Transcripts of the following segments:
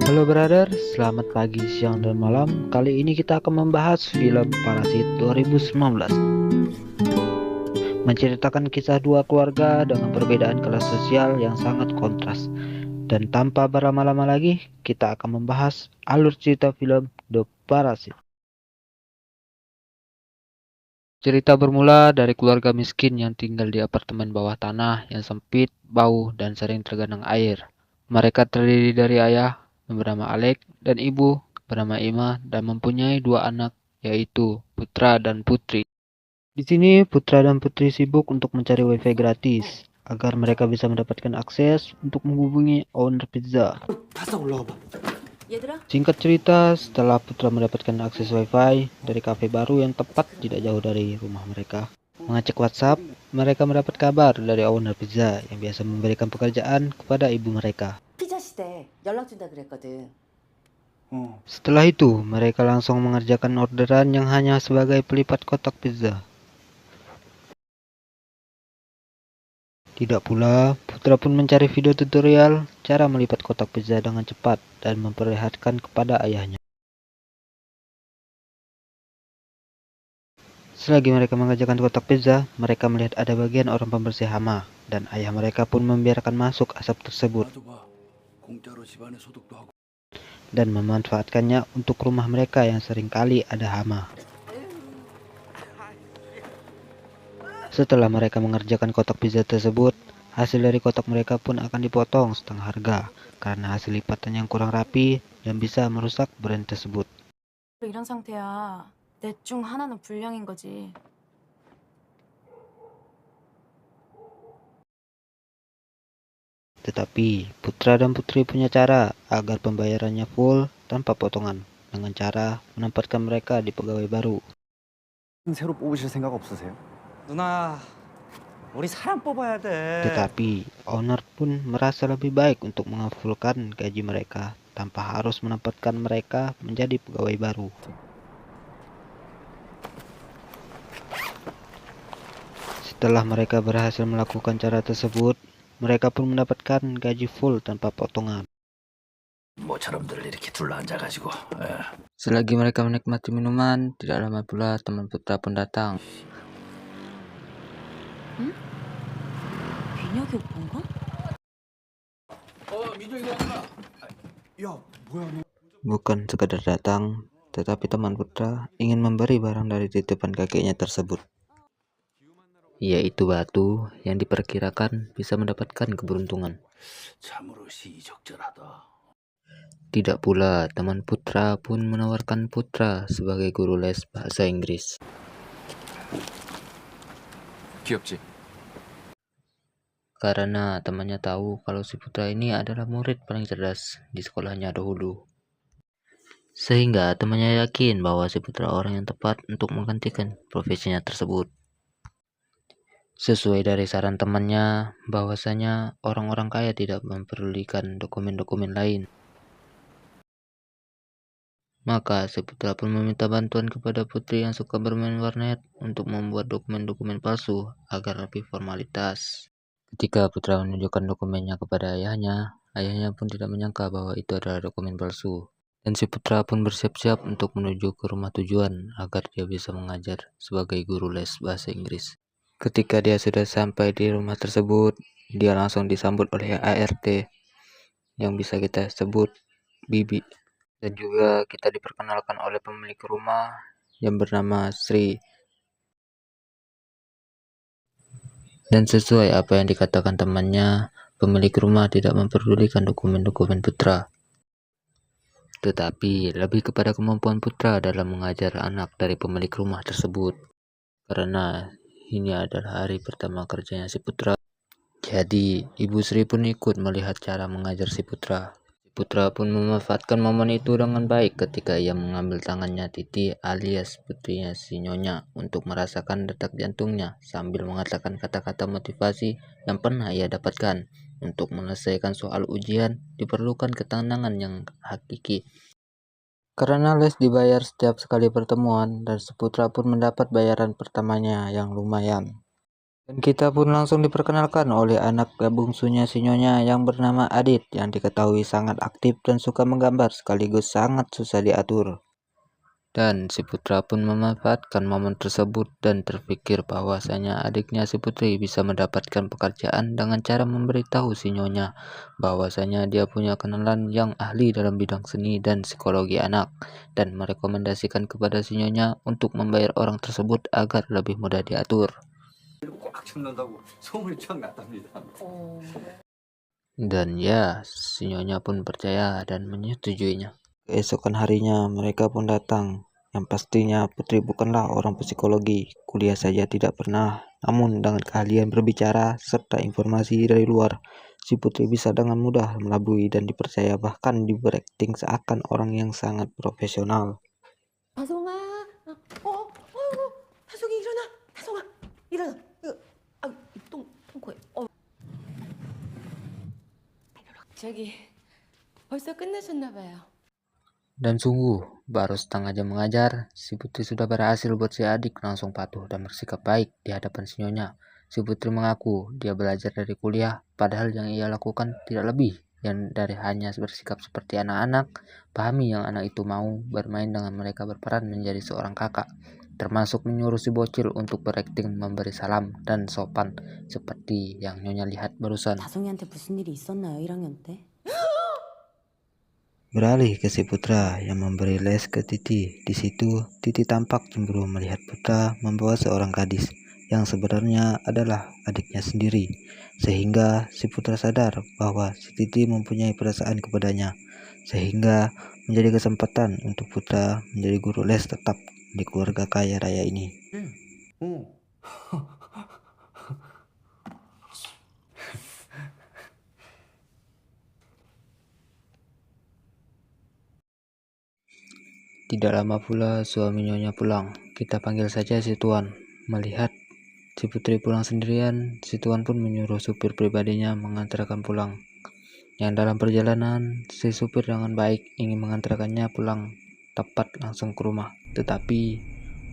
Halo brother, selamat pagi, siang, dan malam. Kali ini kita akan membahas film Parasit 2019. Menceritakan kisah dua keluarga dengan perbedaan kelas sosial yang sangat kontras. Dan tanpa berlama-lama lagi, kita akan membahas alur cerita film The Parasit. Cerita bermula dari keluarga miskin yang tinggal di apartemen bawah tanah yang sempit, bau, dan sering tergenang air. Mereka terdiri dari ayah yang bernama Alek dan ibu bernama Ima dan mempunyai dua anak yaitu Putra dan Putri. Di sini Putra dan Putri sibuk untuk mencari wifi gratis agar mereka bisa mendapatkan akses untuk menghubungi owner pizza. Singkat cerita, setelah Putra mendapatkan akses wifi dari kafe baru yang tepat tidak jauh dari rumah mereka, mengecek WhatsApp, mereka mendapat kabar dari owner pizza yang biasa memberikan pekerjaan kepada ibu mereka. 피자 시대 연락 준다 그랬거든. Setelah itu, mereka langsung mengerjakan orderan yang hanya sebagai pelipat kotak pizza. Tidak pula, Putra pun mencari video tutorial cara melipat kotak pizza dengan cepat dan memperlihatkan kepada ayahnya. Selagi mereka mengerjakan kotak pizza, mereka melihat ada bagian orang pembersih hama, dan ayah mereka pun membiarkan masuk asap tersebut dan memanfaatkannya untuk rumah mereka yang seringkali ada hama. Setelah mereka mengerjakan kotak pizza tersebut, hasil dari kotak mereka pun akan dipotong setengah harga karena hasil lipatan yang kurang rapi dan bisa merusak brand tersebut. 이런 상태야. 넷 중 하나는 불량인 거지. Tetapi Putra dan Putri punya cara agar pembayarannya full tanpa potongan dengan cara menempatkan mereka di pegawai baru. 새로 뽑으실 생각 없으세요? 누나, 우리 사람 뽑아야 돼. Tetapi owner pun merasa lebih baik untuk mengafulkan gaji mereka tanpa harus menempatkan mereka menjadi pegawai baru. Setelah mereka berhasil melakukan cara tersebut, mereka pun mendapatkan gaji full tanpa potongan. 모처럼들 이렇게 둘러앉아가지고. Selagi mereka menikmati minuman, tidak lama pula teman Putra pun datang. 민혁이 오빠인가? 야, 뭐야 너? Bukan sekadar datang, tetapi teman Putra ingin memberi barang dari titipan kakeknya tersebut, yaitu batu yang diperkirakan bisa mendapatkan keberuntungan. 참으로 시의적절하다. Tidak pula teman Putra pun menawarkan Putra sebagai guru les bahasa Inggris. 귀엽지? Karena temannya tahu kalau si Putra ini adalah murid paling cerdas di sekolahnya dahulu. Sehingga temannya yakin bahwa si Putra orang yang tepat untuk menggantikan profesinya tersebut. Sesuai dari saran temannya, bahwasanya orang-orang kaya tidak memperdulikan dokumen-dokumen lain. Maka si Putra pun meminta bantuan kepada Putri yang suka bermain warnet untuk membuat dokumen-dokumen palsu agar lebih formalitas. Ketika Putra menunjukkan dokumennya kepada ayahnya, ayahnya pun tidak menyangka bahwa itu adalah dokumen palsu. Dan si Putra pun bersiap-siap untuk menuju ke rumah tujuan agar dia bisa mengajar sebagai guru les bahasa Inggris. Ketika dia sudah sampai di rumah tersebut, dia langsung disambut oleh ART yang bisa kita sebut Bibi. Dan juga kita diperkenalkan oleh pemilik rumah yang bernama Sri. Dan sesuai apa yang dikatakan temannya, pemilik rumah tidak memperdulikan dokumen-dokumen Putra. Tetapi lebih kepada kemampuan Putra dalam mengajar anak dari pemilik rumah tersebut. Karena ini adalah hari pertama kerjanya si Putra. Jadi, Ibu Sri pun ikut melihat cara mengajar si Putra. Si Putra pun memanfaatkan momen itu dengan baik ketika ia mengambil tangannya Titi alias putrinya si Nyonya untuk merasakan detak jantungnya sambil mengatakan kata-kata motivasi yang pernah ia dapatkan. Untuk menyelesaikan soal ujian, diperlukan ketenangan yang hakiki. Karena les dibayar setiap sekali pertemuan, dan si Putra pun mendapat bayaran pertamanya yang lumayan. Dan kita pun langsung diperkenalkan oleh anak bungsunya si Nyonya yang bernama Adit yang diketahui sangat aktif dan suka menggambar sekaligus sangat susah diatur. Dan si Putra pun memanfaatkan momen tersebut dan terpikir bahwasanya adiknya si Putri bisa mendapatkan pekerjaan dengan cara memberitahu si Nyonya bahwasanya dia punya kenalan yang ahli dalam bidang seni dan psikologi anak dan merekomendasikan kepada si Nyonya untuk membayar orang tersebut agar lebih mudah diatur. 꽉 잡는다고 소문이 쫙 났답니다. Dan ya, si Nyonya pun percaya dan menyetujuinya. Keesokan harinya mereka pun datang. Yang pastinya Putri bukanlah orang psikologi, kuliah saja tidak pernah. Namun dengan keahlian berbicara serta informasi dari luar, si Putri bisa dengan mudah melabui dan dipercaya bahkan di berakting seakan orang yang sangat profesional. 다송아, 아이고, 다송이 일어나, 다송아, 일어나. 똥코에. 저기 벌써 끝나셨나 봐요. Dan sungguh, baru setengah jam mengajar, si Putri sudah berhasil buat si adik langsung patuh dan bersikap baik di hadapan si Nyonya. Si Putri mengaku dia belajar dari kuliah, padahal yang ia lakukan tidak lebih dan dari hanya bersikap seperti anak-anak, pahami yang anak itu mau, bermain dengan mereka berperan menjadi seorang kakak, termasuk menyuruh si bocil untuk berakting memberi salam dan sopan seperti yang Nyonya lihat barusan. 다송이한테 무슨 일이 있었나요, 1학년 때? Beralih ke si Putra yang memberi les ke Titi. Di situ, Titi tampak cemburu melihat Putra membawa seorang gadis yang sebenarnya adalah adiknya sendiri. Sehingga si Putra sadar bahwa si Titi mempunyai perasaan kepadanya. Sehingga menjadi kesempatan untuk Putra menjadi guru les tetap di keluarga kaya raya ini. Tidak lama pula suami Nyonya pulang. Kita panggil saja si Tuan. Melihat si Putri pulang sendirian, si Tuan pun menyuruh supir pribadinya mengantarkan pulang. Yang dalam perjalanan, si supir dengan baik ingin mengantarkannya pulang tepat langsung ke rumah. Tetapi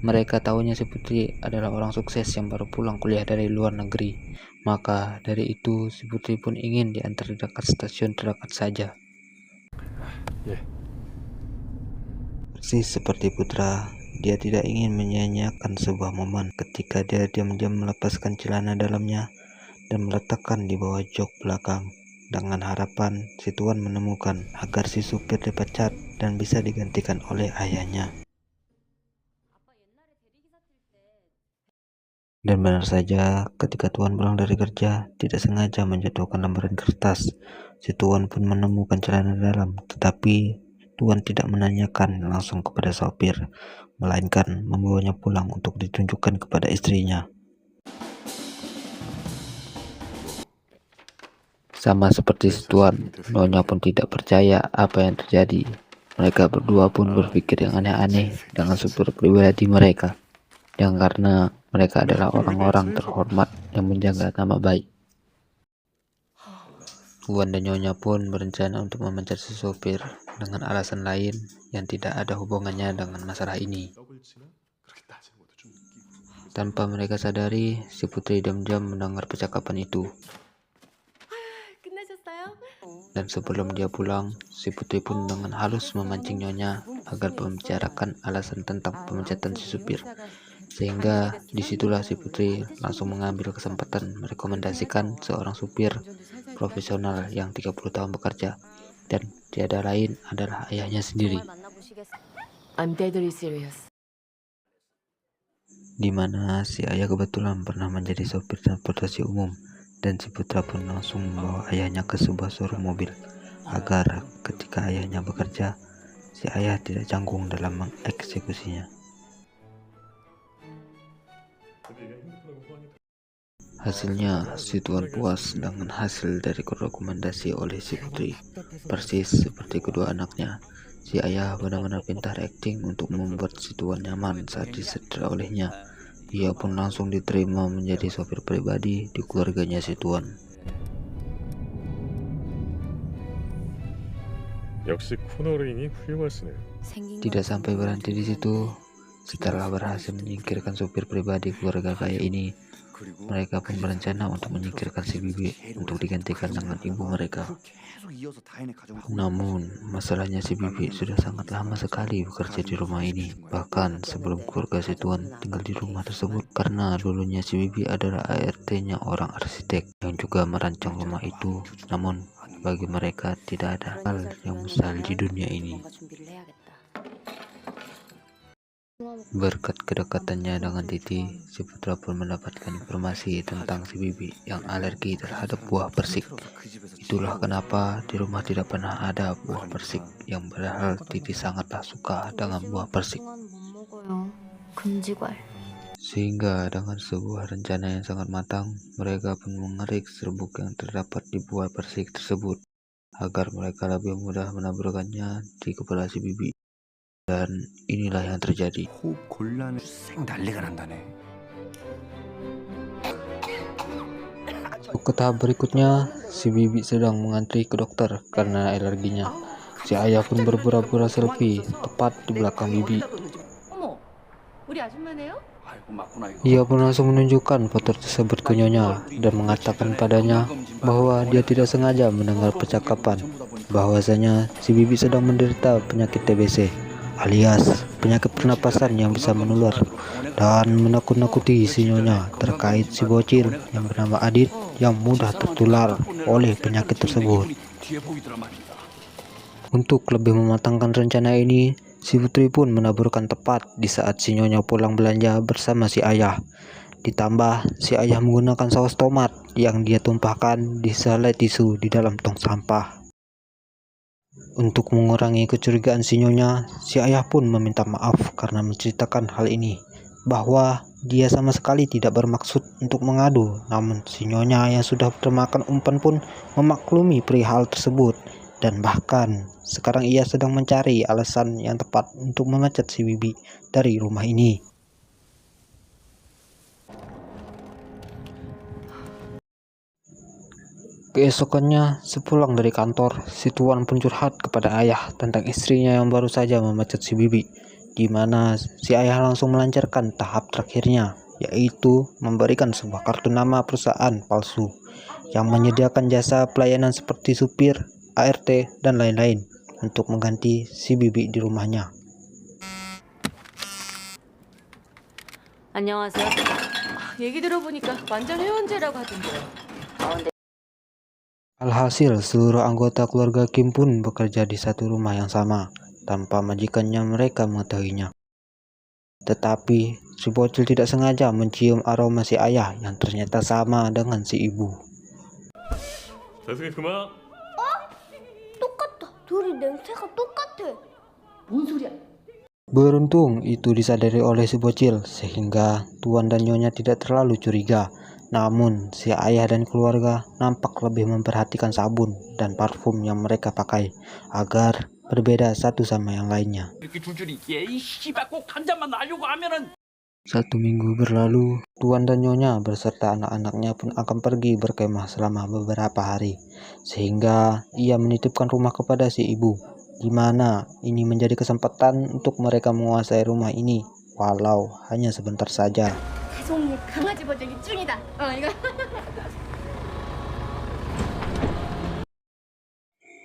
mereka tahunya si Putri adalah orang sukses yang baru pulang kuliah dari luar negeri. Maka dari itu si Putri pun ingin diantar di dekat stasiun terdekat saja. Persis seperti Putra, dia tidak ingin menyia-nyiakan sebuah momen ketika dia diam-diam melepaskan celana dalamnya dan meletakkan di bawah jok belakang dengan harapan si Tuan menemukan agar si supir dipecat dan bisa digantikan oleh ayahnya. Dan benar saja, ketika Tuan pulang dari kerja, tidak sengaja menjatuhkan lembaran kertas. Si Tuan pun menemukan celana dalam, tetapi Tuan tidak menanyakan langsung kepada sopir, melainkan membawanya pulang untuk ditunjukkan kepada istrinya. Sama seperti si Tuan, Nyonya pun tidak percaya apa yang terjadi. Mereka berdua pun berpikir yang aneh-aneh dengan supir pribadi mereka, yang karena mereka adalah orang-orang terhormat yang menjaga nama baik. Tuan dan Nyonya pun berencana untuk memecat si sopir dengan alasan lain yang tidak ada hubungannya dengan masalah ini. Tanpa mereka sadari, si Putri diam-diam mendengar percakapan itu. Dan sebelum dia pulang, si Putri pun dengan halus memancing Nyonya agar membicarakan alasan tentang pemecatan si supir. Sehingga disitulah si Putri langsung mengambil kesempatan merekomendasikan seorang supir profesional yang 30 tahun bekerja dan tiada lain adalah ayahnya sendiri. I'm deadly serious. Di mana si ayah kebetulan pernah menjadi sopir transportasi umum dan si Putra pun langsung membawa ayahnya ke sebuah showroom mobil agar ketika ayahnya bekerja, si ayah tidak canggung dalam mengeksekusinya. Hasilnya, si Tuan puas dengan hasil dari rekomendasi oleh si Putri. Persis seperti kedua anaknya, si ayah benar-benar pintar akting untuk membuat si Tuan nyaman saat disetir olehnya. Ia pun langsung diterima menjadi sopir pribadi di keluarganya si Tuan. Tidak sampai berhenti di situ. Setelah berhasil menyingkirkan sopir pribadi keluarga kaya ini, Mereka pun berencana untuk menyingkirkan si Bibi untuk digantikan dengan ibu mereka. Namun, masalahnya si Bibi sudah sangat lama sekali bekerja di rumah ini. Bahkan sebelum keluarga si Tuan tinggal di rumah tersebut, karena dulunya si Bibi adalah ART-nya orang arsitek yang juga merancang rumah itu. Namun, bagi mereka tidak ada hal yang mustahil di dunia ini. Berkat kedekatannya dengan Titi, si Putra pun mendapatkan informasi tentang si Bibi yang alergi terhadap buah persik. Itulah kenapa di rumah tidak pernah ada buah persik, yang padahal Titi sangatlah suka dengan buah persik. Sehingga dengan sebuah rencana yang sangat matang, mereka pun mengerik serbuk yang terdapat di buah persik tersebut, agar mereka lebih mudah menaburkannya di kepala si Bibi. Dan inilah yang terjadi. Ke tahap berikutnya, si Bibi sedang mengantri ke dokter karena alerginya. Si ayah pun berpura-pura selfie tepat di belakang Bibi. Ia pun langsung menunjukkan foto tersebut ke Nyonya dan mengatakan padanya bahwa dia tidak sengaja mendengar percakapan bahwasanya si Bibi sedang menderita penyakit TBC alias penyakit pernapasan yang bisa menular, dan menakut-nakuti si Nyonya terkait si bocil yang bernama Adit yang mudah tertular oleh penyakit tersebut. Untuk lebih mematangkan rencana ini, si Putri pun menaburkan tepat di saat si Nyonya pulang belanja bersama si ayah. Ditambah si ayah menggunakan saus tomat yang dia tumpahkan di selai tisu di dalam tong sampah. Untuk mengurangi kecurigaan si Nyonya, si ayah pun meminta maaf karena menceritakan hal ini, bahwa dia sama sekali tidak bermaksud untuk mengadu. Namun si Nyonya yang sudah termakan umpan pun memaklumi perihal tersebut, dan bahkan sekarang ia sedang mencari alasan yang tepat untuk memecat si Bibi dari rumah ini. Keesokannya, sepulang dari kantor, si Tuan pun curhat kepada ayah tentang istrinya yang baru saja memecat si Bibi, di mana si ayah langsung melancarkan tahap terakhirnya, yaitu memberikan sebuah kartu nama perusahaan palsu yang menyediakan jasa pelayanan seperti supir, ART, dan lain-lain untuk mengganti si Bibi di rumahnya. 안녕하세요. 얘기 들어보니까 완전 회원제라고 하던데요. Alhasil, seluruh anggota keluarga Kim pun bekerja di satu rumah yang sama, tanpa majikannya mereka mengetahuinya. Tetapi, si bocil tidak sengaja mencium aroma si ayah yang ternyata sama dengan si ibu. 똑같다. 둘이 냄새가 똑같아. 뭔 소리야? Beruntung itu disadari oleh si bocil, sehingga Tuan dan Nyonya tidak terlalu curiga. Namun, si ayah dan keluarga nampak lebih memperhatikan sabun dan parfum yang mereka pakai, agar berbeda satu sama yang lainnya. 1 minggu berlalu, Tuan dan Nyonya beserta anak-anaknya pun akan pergi berkemah selama beberapa hari, sehingga ia menitipkan rumah kepada si ibu, di mana ini menjadi kesempatan untuk mereka menguasai rumah ini, walau hanya sebentar saja. 배송이 강아지 버전이 짱이다. 이거.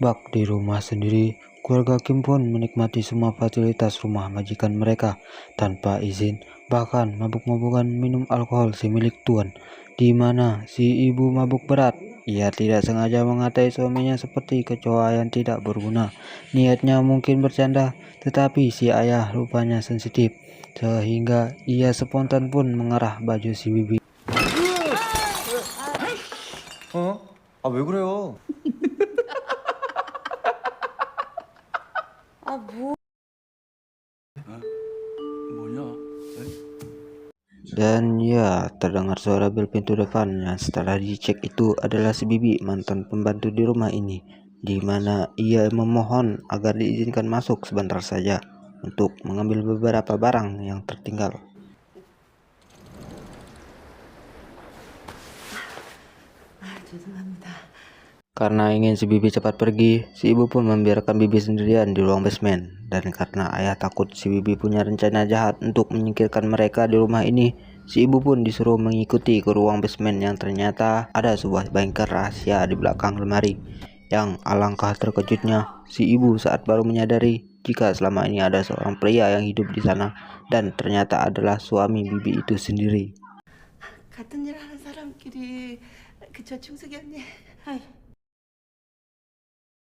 Bak di rumah sendiri, keluarga Kim pun menikmati semua fasilitas rumah majikan mereka tanpa izin, bahkan mabuk-mabukan minum alkohol si milik Tuan, di mana si ibu mabuk berat. Ia tidak sengaja mengatai suaminya seperti kecoa yang tidak berguna. Niatnya mungkin bercanda, tetapi si ayah rupanya sensitif, sehingga ia spontan pun mengarah baju si Bibi. 왜 그래요? Dan ya, terdengar suara bel pintu depan yang setelah dicek itu adalah si Bibi, mantan pembantu di rumah ini, di mana ia memohon agar diizinkan masuk sebentar saja untuk mengambil beberapa barang yang tertinggal. 죄송합니다. Karena ingin si Bibi cepat pergi, si ibu pun membiarkan Bibi sendirian di ruang basement. Dan karena ayah takut si Bibi punya rencana jahat untuk menyingkirkan mereka di rumah ini, Si ibu pun disuruh mengikuti ke ruang basement yang ternyata ada sebuah bunker rahasia di belakang lemari. Yang alangkah terkejutnya si ibu saat baru menyadari jika selama ini ada seorang pria yang hidup di sana dan ternyata adalah suami bibi itu sendiri. 같은 일 하는 사람끼리 그저 충숙이 언니.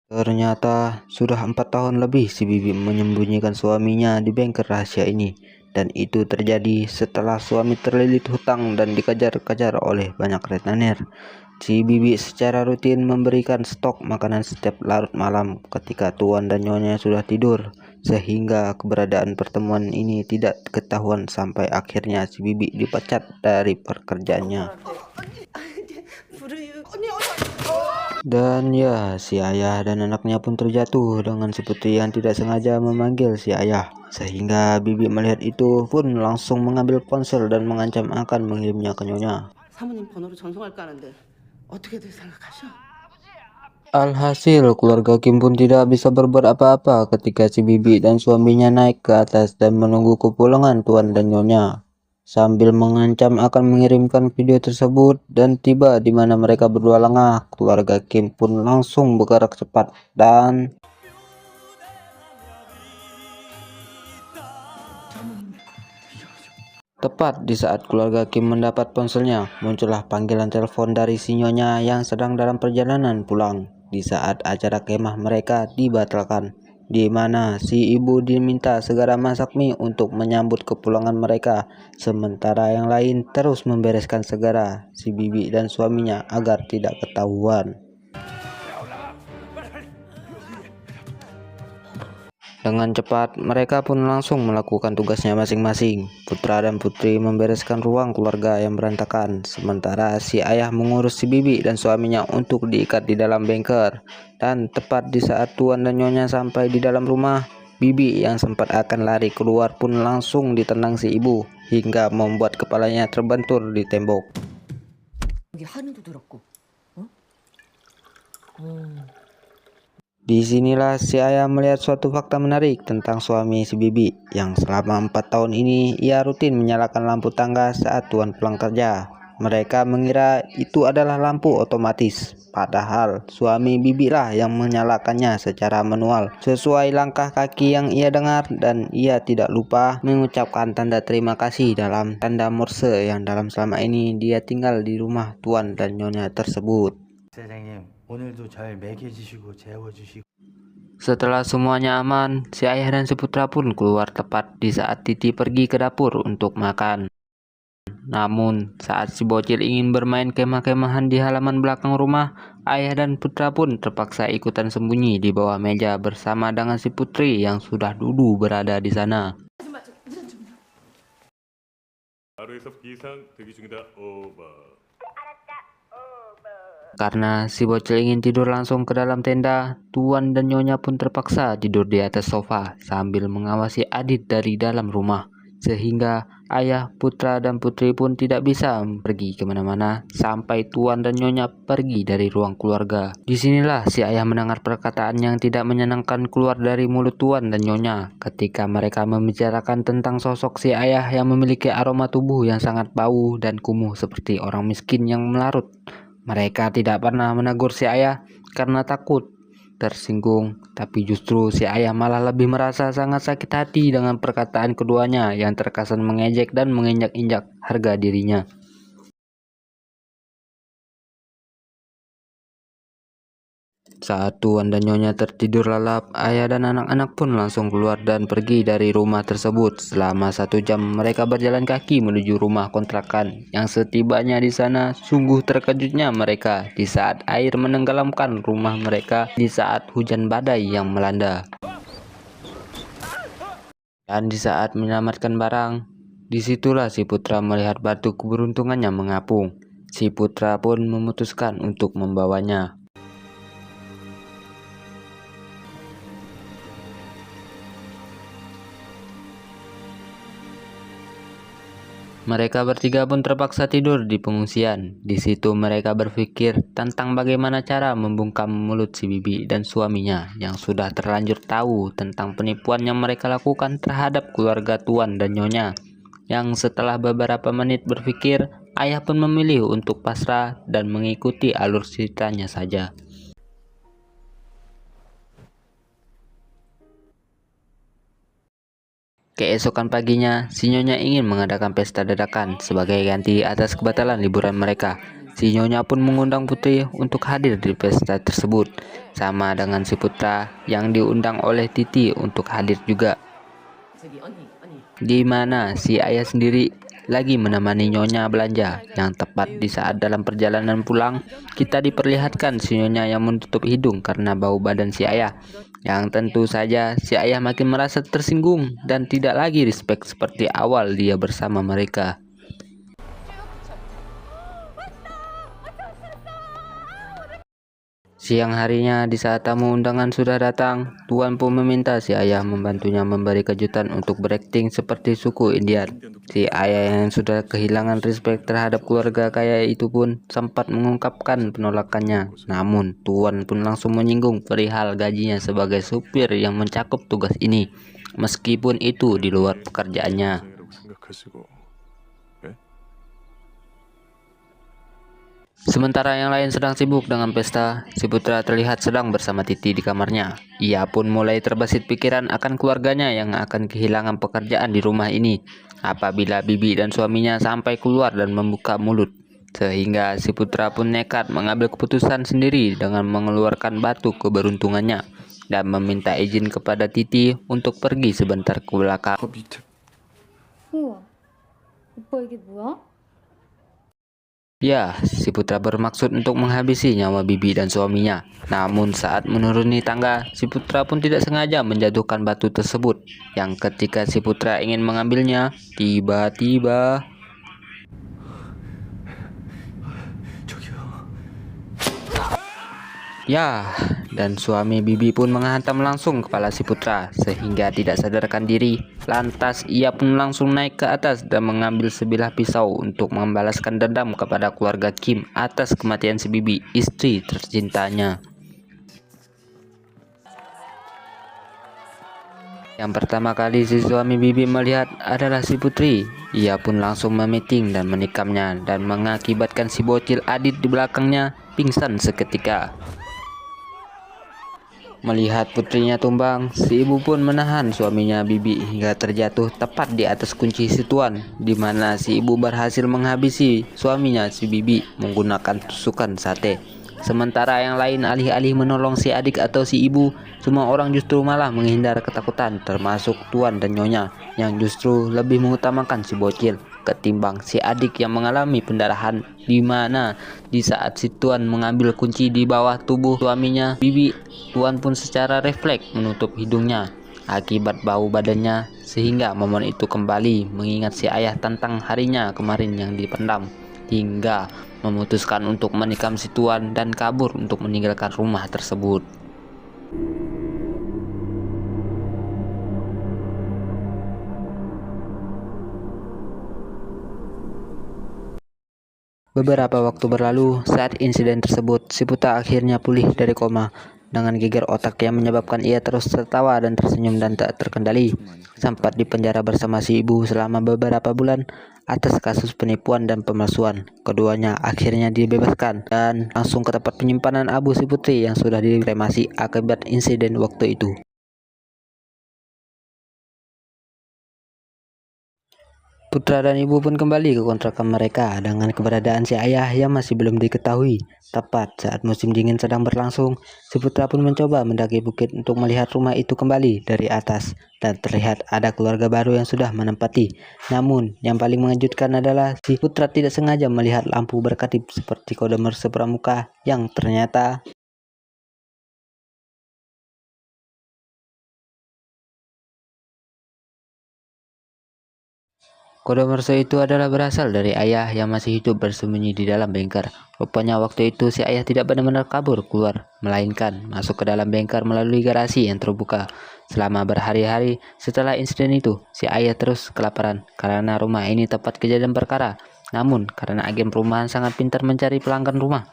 Ternyata sudah 4 tahun lebih si bibi menyembunyikan suaminya di bunker rahasia ini. Dan itu terjadi setelah suami terlilit hutang dan dikejar-kejar oleh banyak rentenir. Si bibi secara rutin memberikan stok makanan setiap larut malam ketika tuan dan nyonya sudah tidur. Sehingga keberadaan pertemuan ini tidak ketahuan sampai akhirnya si bibi dipecat dari pekerjaannya. Dan ya, si ayah dan anaknya pun terjatuh dengan si putri yang tidak sengaja memanggil si ayah. Sehingga bibi melihat itu pun langsung mengambil ponsel dan mengancam akan mengirimnya ke nyonya. 사모님 번호로 전송할까 하는데 어떻게들 생각하셔? Alhasil, keluarga Kim pun tidak bisa berbuat apa-apa ketika si bibi dan suaminya naik ke atas dan menunggu kepulangan tuan dan nyonya. Sambil mengancam akan mengirimkan video tersebut dan tiba di mana mereka berdua lengah, keluarga Kim pun langsung bergerak cepat dan tepat di saat keluarga Kim mendapat ponselnya, muncullah panggilan telepon dari si nyonya yang sedang dalam perjalanan pulang di saat acara kemah mereka dibatalkan, di mana si ibu diminta segera masak mie untuk menyambut kepulangan mereka, sementara yang lain terus membereskan segera si bibi dan suaminya agar tidak ketahuan. Dengan cepat, mereka pun langsung melakukan tugasnya masing-masing. Putra dan putri membereskan ruang keluarga yang berantakan, sementara si ayah mengurus si bibi dan suaminya untuk diikat di dalam bunker. Dan tepat di saat tuan dan nyonya sampai di dalam rumah, bibi yang sempat akan lari keluar pun langsung ditendang si ibu, hingga membuat kepalanya terbentur di tembok. Disinilah si ayah melihat suatu fakta menarik tentang suami si bibi yang selama 4 tahun ini ia rutin menyalakan lampu tangga saat tuan pulang kerja. Mereka mengira itu adalah lampu otomatis, padahal suami bibi lah yang menyalakannya secara manual sesuai langkah kaki yang ia dengar, dan ia tidak lupa mengucapkan tanda terima kasih dalam tanda Morse yang dalam selama ini dia tinggal di rumah tuan dan nyonya tersebut. Setelah semuanya aman, si ayah dan si putra pun keluar tepat di saat Titi pergi ke dapur untuk makan. Namun, saat si bocil ingin bermain kemah-kemahan di halaman belakang rumah, ayah dan putra pun terpaksa ikutan sembunyi di bawah meja bersama dengan si putri yang sudah dulu berada di sana. Karena si bocil ingin tidur langsung ke dalam tenda, tuan dan nyonya pun terpaksa tidur di atas sofa sambil mengawasi Adit dari dalam rumah. Sehingga ayah, putra, dan putri pun tidak bisa pergi kemana-mana sampai tuan dan nyonya pergi dari ruang keluarga. Disinilah si ayah mendengar perkataan yang tidak menyenangkan keluar dari mulut tuan dan nyonya ketika mereka membicarakan tentang sosok si ayah yang memiliki aroma tubuh yang sangat bau dan kumuh seperti orang miskin yang melarut. Mereka tidak pernah menegur si ayah karena takut tersinggung, tapi justru si ayah malah lebih merasa sangat sakit hati dengan perkataan keduanya yang terkesan mengejek dan menginjak-injak harga dirinya. Saat tuan dan nyonya tertidur lelap, ayah dan anak-anak pun langsung keluar dan pergi dari rumah tersebut. Selama 1 jam mereka berjalan kaki menuju rumah kontrakan. Yang setibanya di sana, sungguh terkejutnya mereka di saat air menenggelamkan rumah mereka di saat hujan badai yang melanda. Dan di saat menyelamatkan barang, disitulah si putra melihat batu keberuntungannya mengapung. Si putra pun memutuskan untuk membawanya. Mereka bertiga pun terpaksa tidur di pengungsian. Di situ mereka berpikir tentang bagaimana cara membungkam mulut si bibi dan suaminya yang sudah terlanjur tahu tentang penipuan yang mereka lakukan terhadap keluarga tuan dan nyonya. yang setelah beberapa menit berpikir, ayah pun memilih untuk pasrah dan mengikuti alur ceritanya saja. Keesokan paginya, si Nyonya ingin mengadakan pesta dadakan sebagai ganti atas kebatalan liburan mereka. Si Nyonya pun mengundang Putri untuk hadir di pesta tersebut, sama dengan si Putra yang diundang oleh Titi untuk hadir juga. Di mana si ayah sendiri lagi menemani Nyonya belanja, yang tepat di saat dalam perjalanan pulang, kita diperlihatkan si Nyonya yang menutup hidung karena bau badan si ayah. Yang tentu saja si ayah makin merasa tersinggung dan tidak lagi respect seperti awal dia bersama mereka. Siang harinya, di saat tamu undangan sudah datang, Tuan pun meminta si ayah membantunya memberi kejutan untuk berakting seperti suku Indian. Si ayah yang sudah kehilangan respect terhadap keluarga kaya itu pun sempat mengungkapkan penolakannya. Namun, Tuan pun langsung menyinggung perihal gajinya sebagai supir yang mencakup tugas ini, meskipun itu di luar pekerjaannya. Sementara yang lain sedang sibuk dengan pesta, si Putra terlihat sedang bersama Titi di kamarnya. Ia pun mulai terbesit pikiran akan keluarganya yang akan kehilangan pekerjaan di rumah ini apabila Bibi dan suaminya sampai keluar dan membuka mulut. Sehingga si Putra pun nekat mengambil keputusan sendiri dengan mengeluarkan batu keberuntungannya dan meminta izin kepada Titi untuk pergi sebentar ke belakang. 우와, 오빠 이게 뭐야? Ya, si Putra bermaksud untuk menghabisi nyawa Bibi dan suaminya. Namun saat menuruni tangga, si Putra pun tidak sengaja menjatuhkan batu tersebut. Yang ketika si Putra ingin mengambilnya, tiba-tiba ya, dan suami Bibi pun menghantam langsung kepala si Putra sehingga tidak sadarkan diri. Lantas ia pun langsung naik ke atas dan mengambil sebilah pisau untuk membalaskan dendam kepada keluarga Kim atas kematian si Bibi, istri tercintanya. Yang pertama kali si suami Bibi melihat adalah si Putri. Ia pun langsung memiting dan menikamnya dan mengakibatkan si bocil Adit di belakangnya pingsan seketika. Melihat putrinya tumbang, si ibu pun menahan suaminya Bibi hingga terjatuh tepat di atas kunci si Tuan, di mana si ibu berhasil menghabisi suaminya si Bibi menggunakan tusukan sate. Sementara yang lain alih-alih menolong si adik atau si ibu, semua orang justru malah menghindar ketakutan, termasuk Tuan dan Nyonya yang justru lebih mengutamakan si bocil ketimbang si adik yang mengalami pendarahan, di mana di saat si Tuan mengambil kunci di bawah tubuh suaminya Bibi, Tuan pun secara refleks menutup hidungnya akibat bau badannya, sehingga momen itu kembali mengingat si ayah tentang harinya kemarin yang dipendam, hingga memutuskan untuk menikam si Tuan dan kabur untuk meninggalkan rumah tersebut. Beberapa waktu berlalu, saat insiden tersebut, si Putra akhirnya pulih dari koma dengan geger otak yang menyebabkan ia terus tertawa dan tersenyum dan tak terkendali. Sempat dipenjara bersama si ibu selama beberapa bulan atas kasus penipuan dan pemalsuan. Keduanya akhirnya dibebaskan dan langsung ke tempat penyimpanan abu si Putri yang sudah dikremasi akibat insiden waktu itu. Putra dan ibu pun kembali ke kontrakan mereka dengan keberadaan si ayah yang masih belum diketahui. Tepat saat musim dingin sedang berlangsung, si Putra pun mencoba mendaki bukit untuk melihat rumah itu kembali dari atas, dan terlihat ada keluarga baru yang sudah menempati. Namun, yang paling mengejutkan adalah si Putra tidak sengaja melihat lampu berkedip seperti kode Morse pramuka yang ternyata kode Morse itu adalah berasal dari ayah yang masih hidup bersembunyi di dalam bengkel. Rupanya waktu itu si ayah tidak benar-benar kabur keluar, melainkan masuk ke dalam bengkel melalui garasi yang terbuka. Selama berhari-hari setelah insiden itu, si ayah terus kelaparan karena rumah ini tempat kejadian perkara. Namun karena agen perumahan sangat pintar mencari pelanggan rumah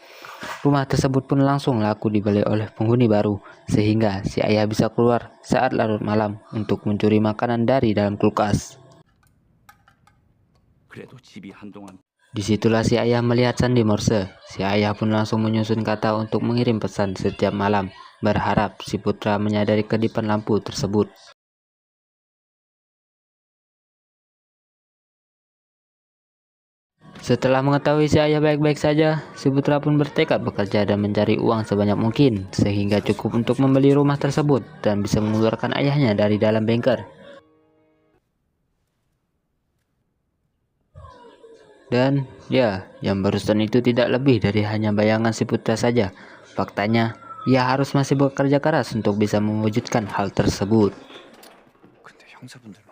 tersebut pun langsung laku dibeli oleh penghuni baru, sehingga si ayah bisa keluar saat larut malam untuk mencuri makanan dari dalam kulkas. Disitulah si ayah melihat sandi Morse. Si ayah pun langsung menyusun kata untuk mengirim pesan setiap malam, berharap si putra menyadari kedipan lampu tersebut. Setelah mengetahui si ayah baik-baik saja, si putra pun bertekad bekerja dan mencari uang sebanyak mungkin, sehingga cukup untuk membeli rumah tersebut dan bisa mengeluarkan ayahnya dari dalam bengkel. Dan ya, yang barusan itu tidak lebih dari hanya bayangan si putra saja. Faktanya, ia harus masih bekerja keras untuk bisa mewujudkan hal tersebut. 근데 형사분들